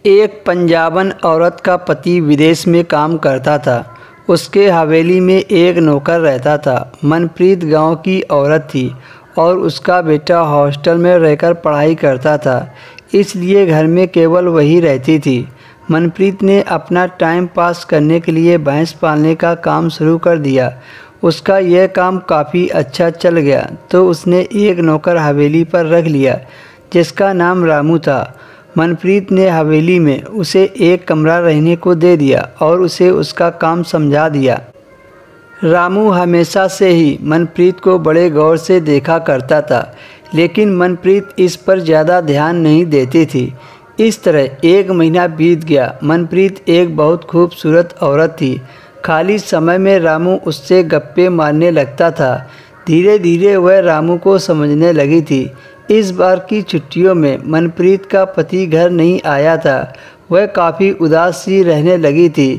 एक पंजाबन औरत का पति विदेश में काम करता था। उसके हवेली में एक नौकर रहता था। मनप्रीत गांव की औरत थी और उसका बेटा हॉस्टल में रहकर पढ़ाई करता था, इसलिए घर में केवल वही रहती थी। मनप्रीत ने अपना टाइम पास करने के लिए भैंस पालने का काम शुरू कर दिया। उसका यह काम काफ़ी अच्छा चल गया तो उसने एक नौकर हवेली पर रख लिया जिसका नाम रामू था। मनप्रीत ने हवेली में उसे एक कमरा रहने को दे दिया और उसे उसका काम समझा दिया। रामू हमेशा से ही मनप्रीत को बड़े गौर से देखा करता था, लेकिन मनप्रीत इस पर ज़्यादा ध्यान नहीं देती थी। इस तरह एक महीना बीत गया। मनप्रीत एक बहुत खूबसूरत औरत थी। खाली समय में रामू उससे गप्पे मारने लगता था। धीरे धीरे वह रामू को समझने लगी थी। इस बार की छुट्टियों में मनप्रीत का पति घर नहीं आया था। वह काफ़ी उदास सी रहने लगी थी।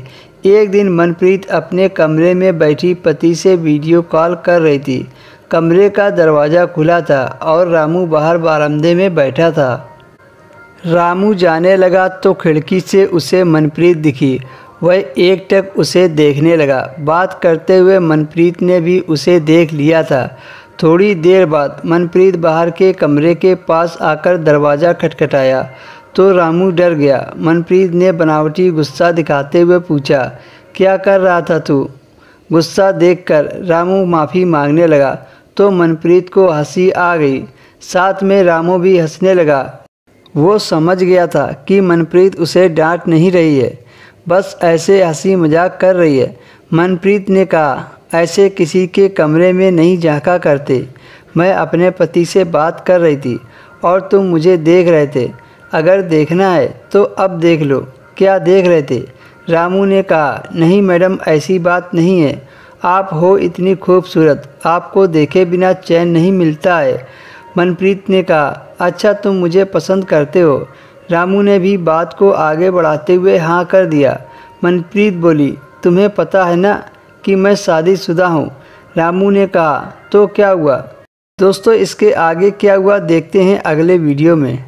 एक दिन मनप्रीत अपने कमरे में बैठी पति से वीडियो कॉल कर रही थी। कमरे का दरवाज़ा खुला था और रामू बाहर बरामदे में बैठा था। रामू जाने लगा तो खिड़की से उसे मनप्रीत दिखी। वह एकटक उसे देखने लगा। बात करते हुए मनप्रीत ने भी उसे देख लिया था। थोड़ी देर बाद मनप्रीत बाहर के कमरे के पास आकर दरवाज़ा खटखटाया तो रामू डर गया। मनप्रीत ने बनावटी गुस्सा दिखाते हुए पूछा, क्या कर रहा था तू? गुस्सा देखकर रामू माफ़ी मांगने लगा तो मनप्रीत को हंसी आ गई। साथ में रामू भी हंसने लगा। वो समझ गया था कि मनप्रीत उसे डांट नहीं रही है, बस ऐसे हंसी मजाक कर रही है। मनप्रीत ने कहा, ऐसे किसी के कमरे में नहीं झांका करते। मैं अपने पति से बात कर रही थी और तुम मुझे देख रहे थे। अगर देखना है तो अब देख लो। क्या देख रहे थे? रामू ने कहा, नहीं मैडम, ऐसी बात नहीं है। आप हो इतनी खूबसूरत, आपको देखे बिना चैन नहीं मिलता है। मनप्रीत ने कहा, अच्छा तुम मुझे पसंद करते हो? रामू ने भी बात को आगे बढ़ाते हुए हाँ कर दिया। मनप्रीत बोली, तुम्हें पता है ना कि मैं शादीशुदा हूँ। रामू ने कहा, तो क्या हुआ? दोस्तों, इसके आगे क्या हुआ देखते हैं अगले वीडियो में।